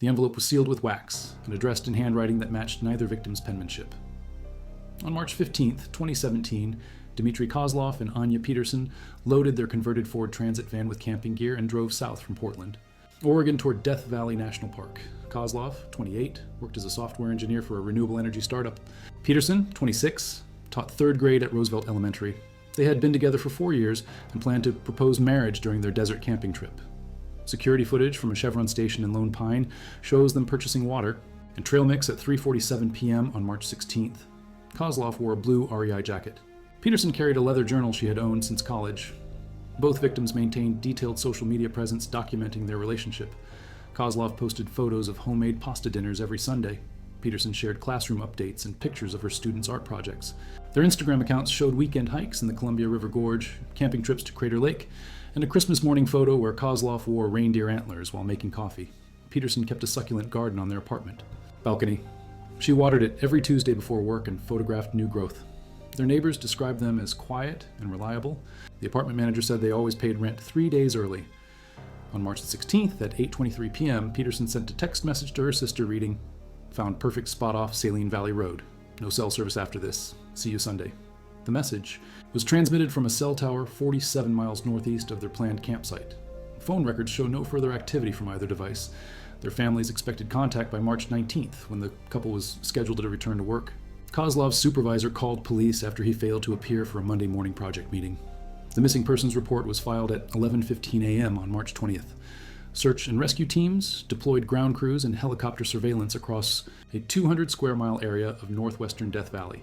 The envelope was sealed with wax and addressed in handwriting that matched neither victim's penmanship. On March 15, 2017, Dmitry Kozlov and Anya Peterson loaded their converted Ford Transit van with camping gear and drove south from Portland, Oregon toward Death Valley National Park. Kozlov, 28, worked as a software engineer for a renewable energy startup. Peterson, 26, taught third grade at Roosevelt Elementary. They had been together for 4 years and planned to propose marriage during their desert camping trip. Security footage from a Chevron station in Lone Pine shows them purchasing water and trail mix at 3:47 p.m. on March 16th. Kozlov wore a blue REI jacket. Peterson carried a leather journal she had owned since college. Both victims maintained detailed social media presence documenting their relationship. Kozlov posted photos of homemade pasta dinners every Sunday. Peterson shared classroom updates and pictures of her students' art projects. Their Instagram accounts showed weekend hikes in the Columbia River Gorge, camping trips to Crater Lake, and a Christmas morning photo where Kozlov wore reindeer antlers while making coffee. Peterson kept a succulent garden on their apartment balcony. She watered it every Tuesday before work and photographed new growth. Their neighbors described them as quiet and reliable. The apartment manager said they always paid rent 3 days early. On March 16th at 8:23 p.m., Peterson sent a text message to her sister reading, "Found perfect spot off Saline Valley Road. No cell service after this. See you Sunday." The message was transmitted from a cell tower 47 miles northeast of their planned campsite. Phone records show no further activity from either device. Their families expected contact by March 19th, when the couple was scheduled to return to work. Kozlov's supervisor called police after he failed to appear for a Monday morning project meeting. The missing persons report was filed at 11:15 a.m. on March 20th. Search and rescue teams deployed ground crews and helicopter surveillance across a 200 square mile area of northwestern Death Valley.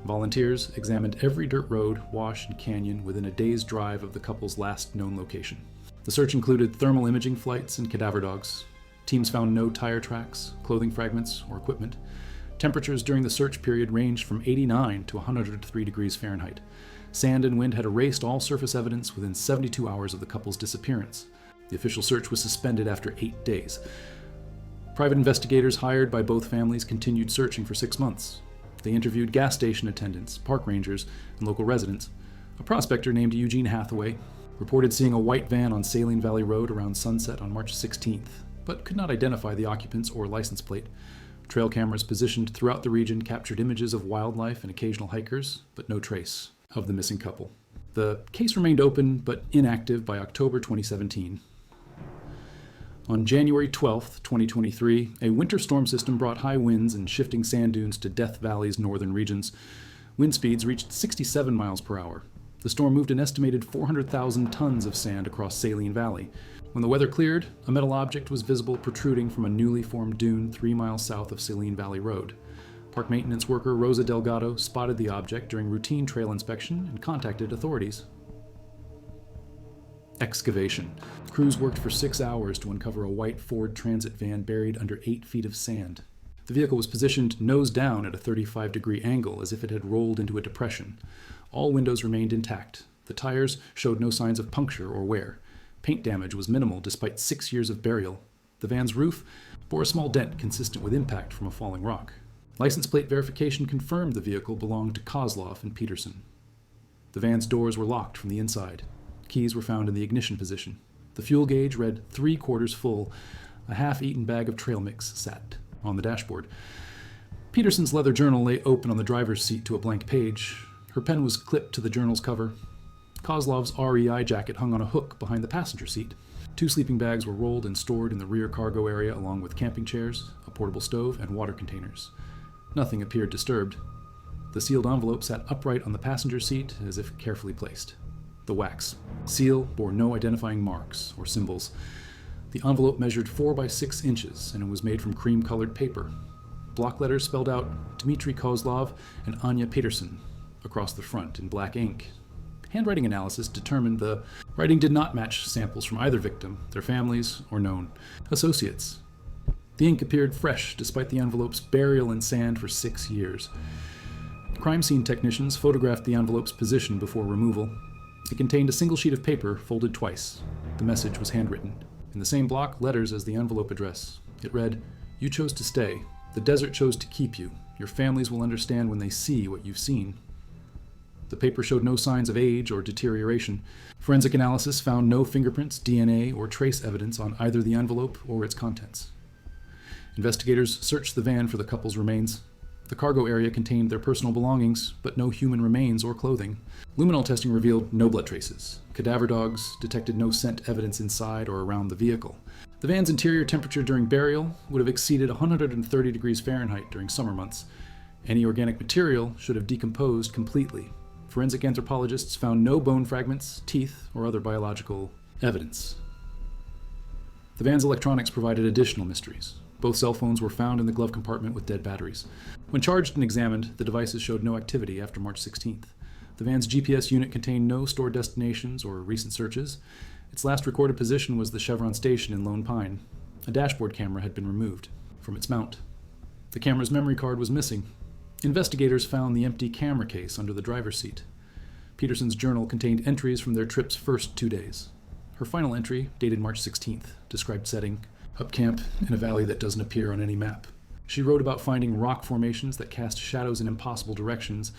Volunteers examined every dirt road, wash, and canyon within a day's drive of the couple's last known location. The search included thermal imaging flights and cadaver dogs. Teams found no tire tracks, clothing fragments, or equipment. Temperatures during the search period ranged from 89 to 103 degrees Fahrenheit. Sand and wind had erased all surface evidence within 72 hours of the couple's disappearance. The official search was suspended after 8 days. Private investigators hired by both families continued searching for 6 months. They interviewed gas station attendants, park rangers, and local residents. A prospector named Eugene Hathaway reported seeing a white van on Saline Valley Road around sunset on March 16th, but could not identify the occupants or license plate. Trail cameras positioned throughout the region captured images of wildlife and occasional hikers, but no trace of the missing couple. The case remained open but inactive by October 2017. On January 12, 2023, a winter storm system brought high winds and shifting sand dunes to Death Valley's northern regions. Wind speeds reached 67 miles per hour. The storm moved an estimated 400,000 tons of sand across Saline Valley. When the weather cleared, a metal object was visible protruding from a newly formed dune 3 miles south of Saline Valley Road. Park maintenance worker Rosa Delgado spotted the object during routine trail inspection and contacted authorities. Excavation. Crews worked for 6 hours to uncover a white Ford Transit van buried under 8 feet of sand. The vehicle was positioned nose down at a 35-degree angle as if it had rolled into a depression. All windows remained intact. The tires showed no signs of puncture or wear. Paint damage was minimal despite 6 years of burial. The van's roof bore a small dent consistent with impact from a falling rock. License plate verification confirmed the vehicle belonged to Kozlov and Peterson. The van's doors were locked from the inside. Keys were found in the ignition position. The fuel gauge read 3/4 full. A half-eaten bag of trail mix sat on the dashboard. Peterson's leather journal lay open on the driver's seat to a blank page. Her pen was clipped to the journal's cover. Kozlov's REI jacket hung on a hook behind the passenger seat. 2 sleeping bags were rolled and stored in the rear cargo area along with camping chairs, a portable stove, and water containers. Nothing appeared disturbed. The sealed envelope sat upright on the passenger seat as if carefully placed. The wax seal bore no identifying marks or symbols. The envelope measured 4 by 6 inches and it was made from cream-colored paper. Block letters spelled out Dmitry Kozlov and Anya Peterson across the front in black ink. Handwriting analysis determined the writing did not match samples from either victim, their families, or known associates. The ink appeared fresh despite the envelope's burial in sand for 6 years. Crime scene technicians photographed the envelope's position before removal. It contained a single sheet of paper folded twice. The message was handwritten. In the same block letters as the envelope address. It read, "You chose to stay. The desert chose to keep you. Your families will understand when they see what you've seen." The paper showed no signs of age or deterioration. Forensic analysis found no fingerprints, DNA, or trace evidence on either the envelope or its contents. Investigators searched the van for the couple's remains. The cargo area contained their personal belongings, but no human remains or clothing. Luminol testing revealed no blood traces. Cadaver dogs detected no scent evidence inside or around the vehicle. The van's interior temperature during burial would have exceeded 130 degrees Fahrenheit during summer months. Any organic material should have decomposed completely. Forensic anthropologists found no bone fragments, teeth, or other biological evidence. The van's electronics provided additional mysteries. Both cell phones were found in the glove compartment with dead batteries. When charged and examined, the devices showed no activity after March 16th. The van's GPS unit contained no stored destinations or recent searches. Its last recorded position was the Chevron station in Lone Pine. A dashboard camera had been removed from its mount. The camera's memory card was missing. Investigators found the empty camera case under the driver's seat. Peterson's journal contained entries from their trip's first 2 days. Her final entry, dated March 16th, described setting up camp in a valley that doesn't appear on any map. She wrote about finding rock formations that cast shadows in impossible directions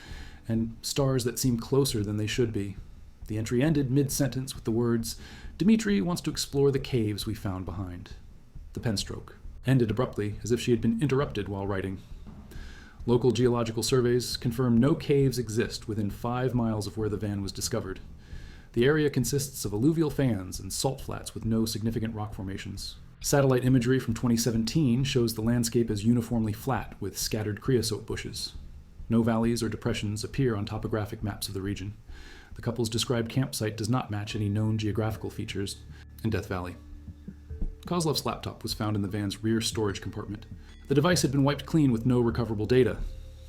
and stars that seem closer than they should be. The entry ended mid-sentence with the words, "Dimitri wants to explore the caves we found behind." The pen stroke ended abruptly, as if she had been interrupted while writing. Local geological surveys confirm no caves exist within 5 miles of where the van was discovered. The area consists of alluvial fans and salt flats with no significant rock formations. Satellite imagery from 2017 shows the landscape as uniformly flat with scattered creosote bushes. No valleys or depressions appear on topographic maps of the region. The couple's described campsite does not match any known geographical features in Death Valley. Kozlov's laptop was found in the van's rear storage compartment. The device had been wiped clean with no recoverable data.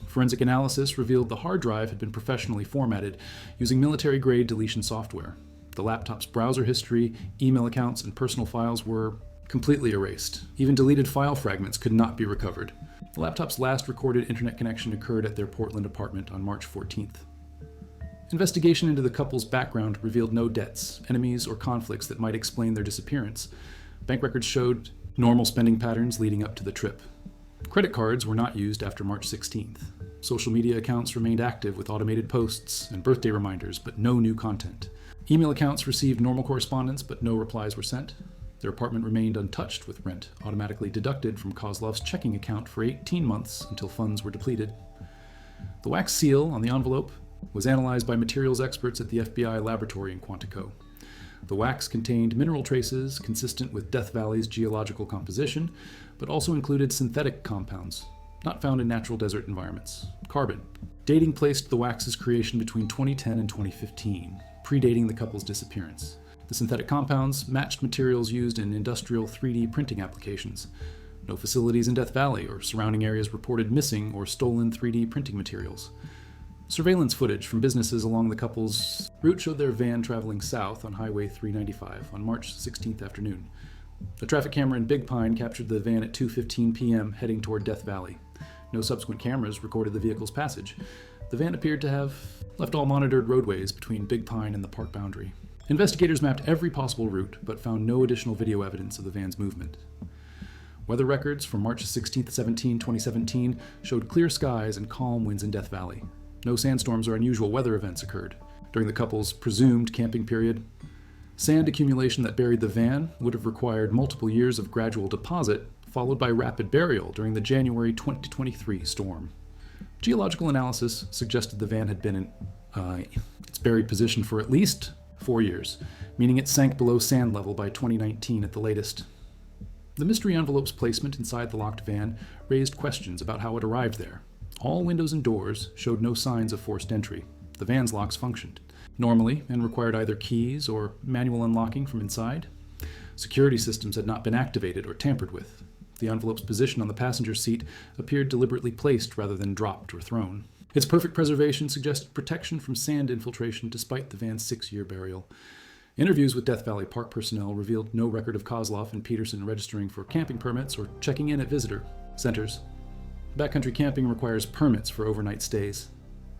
Forensic analysis revealed the hard drive had been professionally formatted using military-grade deletion software. The laptop's browser history, email accounts, and personal files were completely erased. Even deleted file fragments could not be recovered. The laptop's last recorded internet connection occurred at their Portland apartment on March 14th. Investigation into the couple's background revealed no debts, enemies, or conflicts that might explain their disappearance. Bank records showed normal spending patterns leading up to the trip. Credit cards were not used after March 16th. Social media accounts remained active with automated posts and birthday reminders, but no new content. Email accounts received normal correspondence, but no replies were sent. Their apartment remained untouched, with rent automatically deducted from Kozlov's checking account for 18 months until funds were depleted. The wax seal on the envelope was analyzed by materials experts at the FBI laboratory in Quantico. The wax contained mineral traces consistent with Death Valley's geological composition, but also included synthetic compounds, not found in natural desert environments. Carbon. Dating placed the wax's creation between 2010 and 2015, predating the couple's disappearance. The synthetic compounds matched materials used in industrial 3D printing applications. No facilities in Death Valley or surrounding areas reported missing or stolen 3D printing materials. Surveillance footage from businesses along the couple's route showed their van traveling south on Highway 395 on March 16th afternoon. A traffic camera in Big Pine captured the van at 2:15 p.m. heading toward Death Valley. No subsequent cameras recorded the vehicle's passage. The van appeared to have left all monitored roadways between Big Pine and the park boundary. Investigators mapped every possible route, but found no additional video evidence of the van's movement. Weather records from March 16-17, 2017 showed clear skies and calm winds in Death Valley. No sandstorms or unusual weather events occurred during the couple's presumed camping period. Sand accumulation that buried the van would have required multiple years of gradual deposit, followed by rapid burial during the January 2023 storm. Geological analysis suggested the van had been in its buried position for at least 4 years, meaning it sank below sand level by 2019 at the latest. The mystery envelope's placement inside the locked van raised questions about how it arrived there. All windows and doors showed no signs of forced entry. The van's locks functioned normally and required either keys or manual unlocking from inside. Security systems had not been activated or tampered with. The envelope's position on the passenger seat appeared deliberately placed rather than dropped or thrown. Its perfect preservation suggested protection from sand infiltration despite the van's 6-year burial. Interviews with Death Valley Park personnel revealed no record of Kozlov and Peterson registering for camping permits or checking in at visitor centers. Backcountry camping requires permits for overnight stays.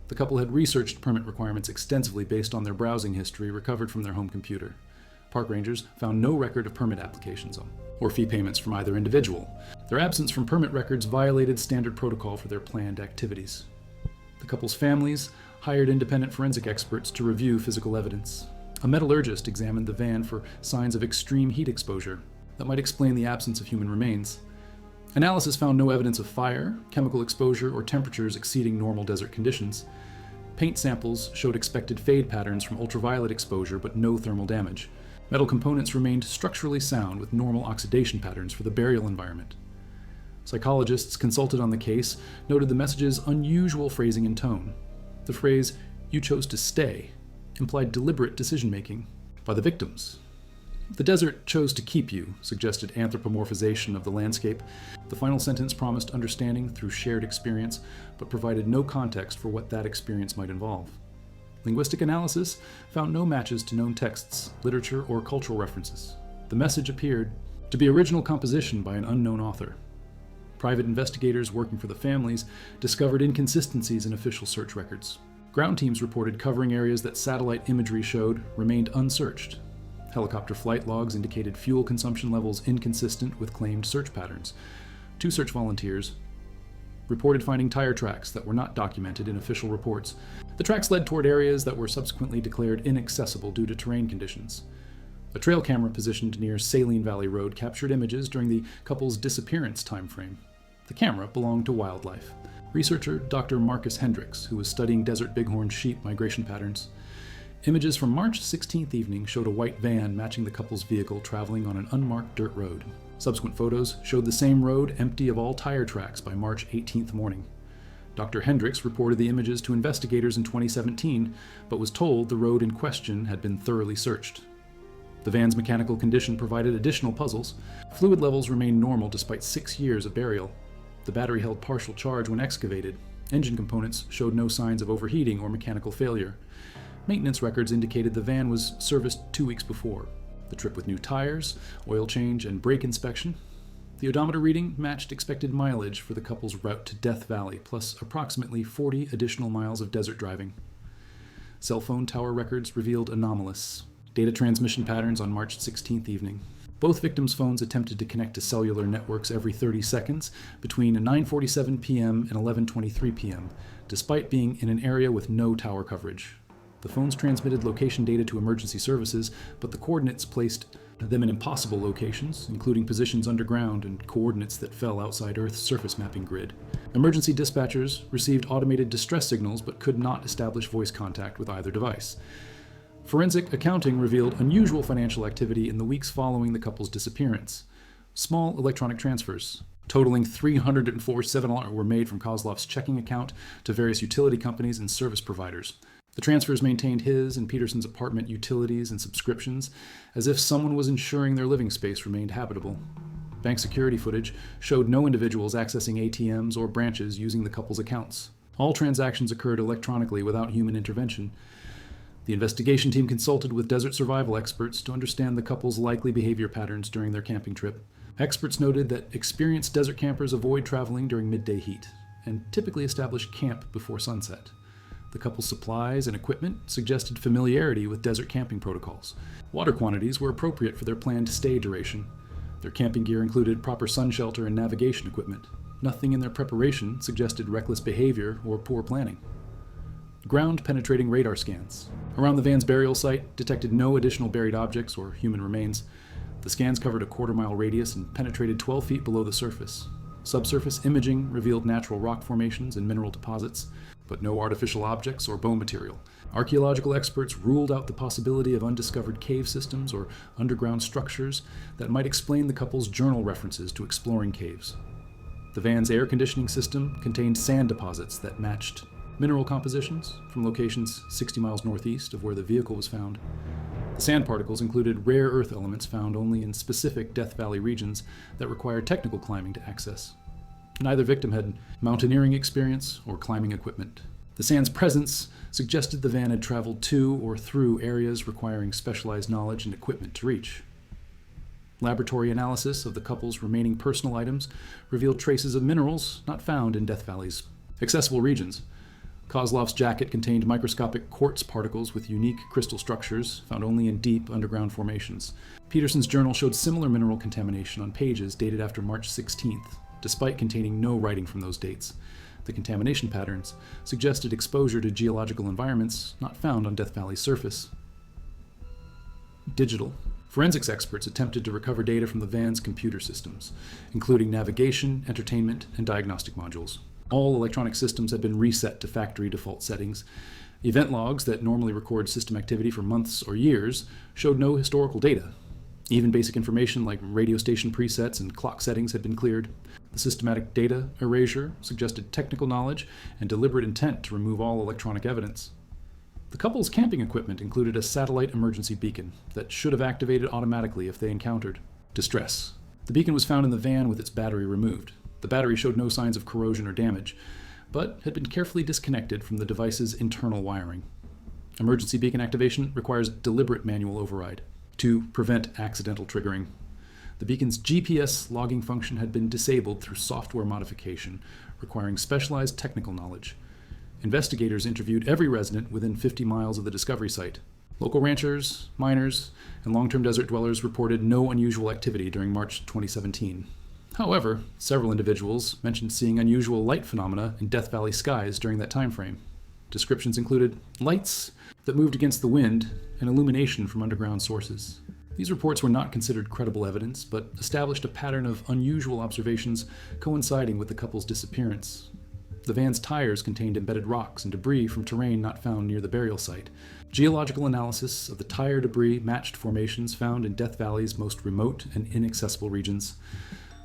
The couple had researched permit requirements extensively based on their browsing history recovered from their home computer. Park rangers found no record of permit applications or fee payments from either individual. Their absence from permit records violated standard protocol for their planned activities. The couple's families hired independent forensic experts to review physical evidence. A metallurgist examined the van for signs of extreme heat exposure that might explain the absence of human remains. Analysis found no evidence of fire, chemical exposure, or temperatures exceeding normal desert conditions. Paint samples showed expected fade patterns from ultraviolet exposure, but no thermal damage. Metal components remained structurally sound with normal oxidation patterns for the burial environment. Psychologists consulted on the case noted the message's unusual phrasing and tone. The phrase, "you chose to stay," implied deliberate decision-making by the victims. "The desert chose to keep you," suggested anthropomorphization of the landscape. The final sentence promised understanding through shared experience, but provided no context for what that experience might involve. Linguistic analysis found no matches to known texts, literature, or cultural references. The message appeared to be original composition by an unknown author. Private investigators working for the families discovered inconsistencies in official search records. Ground teams reported covering areas that satellite imagery showed remained unsearched. Helicopter flight logs indicated fuel consumption levels inconsistent with claimed search patterns. 2 search volunteers reported finding tire tracks that were not documented in official reports. The tracks led toward areas that were subsequently declared inaccessible due to terrain conditions. A trail camera positioned near Saline Valley Road captured images during the couple's disappearance timeframe. The camera belonged to wildlife. Researcher Dr. Marcus Hendricks, who was studying desert bighorn sheep migration patterns. Images from March 16th evening showed a white van matching the couple's vehicle traveling on an unmarked dirt road. Subsequent photos showed the same road empty of all tire tracks by March 18th morning. Dr. Hendricks reported the images to investigators in 2017, but was told the road in question had been thoroughly searched. The van's mechanical condition provided additional puzzles. Fluid levels remained normal despite 6 years of burial. The battery held partial charge when excavated. Engine components showed no signs of overheating or mechanical failure. Maintenance records indicated the van was serviced 2 weeks before. The trip with new tires, oil change, and brake inspection. The odometer reading matched expected mileage for the couple's route to Death Valley, plus approximately 40 additional miles of desert driving. Cell phone tower records revealed anomalous data transmission patterns on March 16th evening. Both victims' phones attempted to connect to cellular networks every 30 seconds between 9:47 p.m. and 11:23 p.m., despite being in an area with no tower coverage. The phones transmitted location data to emergency services, but the coordinates placed them in impossible locations, including positions underground and coordinates that fell outside Earth's surface mapping grid. Emergency dispatchers received automated distress signals but could not establish voice contact with either device. Forensic accounting revealed unusual financial activity in the weeks following the couple's disappearance. Small electronic transfers, totaling $304 were made from Kozlov's checking account to various utility companies and service providers. The transfers maintained his and Peterson's apartment utilities and subscriptions, as if someone was ensuring their living space remained habitable. Bank security footage showed no individuals accessing ATMs or branches using the couple's accounts. All transactions occurred electronically without human intervention. The investigation team consulted with desert survival experts to understand the couple's likely behavior patterns during their camping trip. Experts noted that experienced desert campers avoid traveling during midday heat and typically establish camp before sunset. The couple's supplies and equipment suggested familiarity with desert camping protocols. Water quantities were appropriate for their planned stay duration. Their camping gear included proper sun shelter and navigation equipment. Nothing in their preparation suggested reckless behavior or poor planning. Ground-penetrating radar scans around the van's burial site detected no additional buried objects or human remains. The scans covered a quarter-mile radius and penetrated 12 feet below the surface. Subsurface imaging revealed natural rock formations and mineral deposits, but no artificial objects or bone material. Archaeological experts ruled out the possibility of undiscovered cave systems or underground structures that might explain the couple's journal references to exploring caves. The van's air conditioning system contained sand deposits that matched mineral compositions from locations 60 miles northeast of where the vehicle was found. The sand particles included rare earth elements found only in specific Death Valley regions that required technical climbing to access. Neither victim had mountaineering experience or climbing equipment. The sand's presence suggested the van had traveled to or through areas requiring specialized knowledge and equipment to reach. Laboratory analysis of the couple's remaining personal items revealed traces of minerals not found in Death Valley's accessible regions. Kozlov's jacket contained microscopic quartz particles with unique crystal structures found only in deep underground formations. Peterson's journal showed similar mineral contamination on pages dated after March 16th, despite containing no writing from those dates. The contamination patterns suggested exposure to geological environments not found on Death Valley's surface. Digital Forensics experts attempted to recover data from the van's computer systems, including navigation, entertainment, and diagnostic modules. All electronic systems had been reset to factory default settings. Event logs that normally record system activity for months or years showed no historical data. Even basic information like radio station presets and clock settings had been cleared. The systematic data erasure suggested technical knowledge and deliberate intent to remove all electronic evidence. The couple's camping equipment included a satellite emergency beacon that should have activated automatically if they encountered distress. The beacon was found in the van with its battery removed. The battery showed no signs of corrosion or damage, but had been carefully disconnected from the device's internal wiring. Emergency beacon activation requires deliberate manual override to prevent accidental triggering. The beacon's GPS logging function had been disabled through software modification, requiring specialized technical knowledge. Investigators interviewed every resident within 50 miles of the discovery site. Local ranchers, miners, and long-term desert dwellers reported no unusual activity during March 2017. However, several individuals mentioned seeing unusual light phenomena in Death Valley skies during that time frame. Descriptions included lights that moved against the wind and illumination from underground sources. These reports were not considered credible evidence, but established a pattern of unusual observations coinciding with the couple's disappearance. The van's tires contained embedded rocks and debris from terrain not found near the burial site. Geological analysis of the tire debris matched formations found in Death Valley's most remote and inaccessible regions.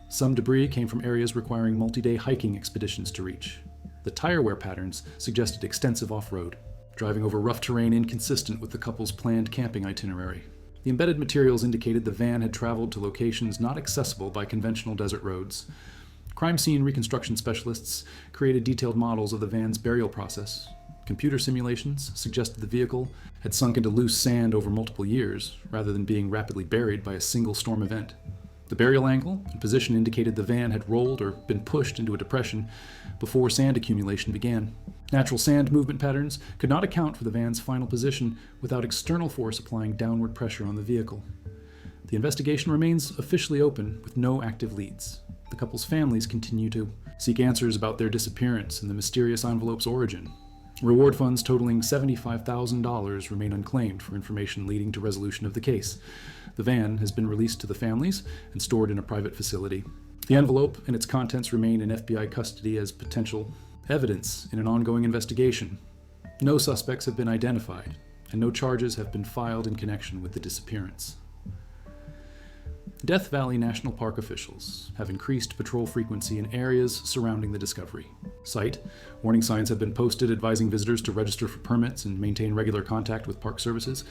Some debris came from areas requiring multi-day hiking expeditions to reach. The tire wear patterns suggested extensive off-road, driving over rough terrain inconsistent with the couple's planned camping itinerary. The embedded materials indicated the van had traveled to locations not accessible by conventional desert roads. Crime scene reconstruction specialists created detailed models of the van's burial process. Computer simulations suggested the vehicle had sunk into loose sand over multiple years, rather than being rapidly buried by a single storm event. The burial angle and position indicated the van had rolled or been pushed into a depression before sand accumulation began. Natural sand movement patterns could not account for the van's final position without external force applying downward pressure on the vehicle. The investigation remains officially open with no active leads. The couple's families continue to seek answers about their disappearance and the mysterious envelope's origin. Reward funds totaling $75,000 remain unclaimed for information leading to resolution of the case. The van has been released to the families and stored in a private facility. The envelope and its contents remain in FBI custody as potential evidence in an ongoing investigation. No suspects have been identified, and no charges have been filed in connection with the disappearance. Death Valley National Park officials have increased patrol frequency in areas surrounding the discovery site. Warning signs have been posted advising visitors to register for permits and maintain regular contact with park services.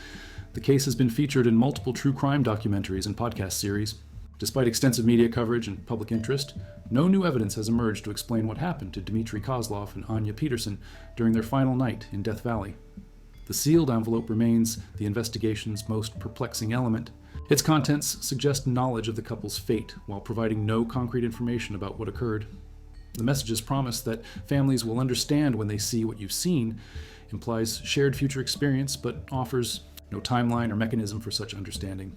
The case has been featured in multiple true crime documentaries and podcast series. Despite extensive media coverage and public interest, no new evidence has emerged to explain what happened to Dmitry Kozlov and Anya Peterson during their final night in Death Valley. The sealed envelope remains the investigation's most perplexing element. Its contents suggest knowledge of the couple's fate while providing no concrete information about what occurred. The messages promise that families will understand when they see what you've seen, implies shared future experience, but offers no timeline or mechanism for such understanding.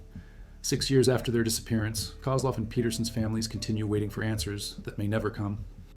6 years after their disappearance, Kozlov and Peterson's families continue waiting for answers that may never come.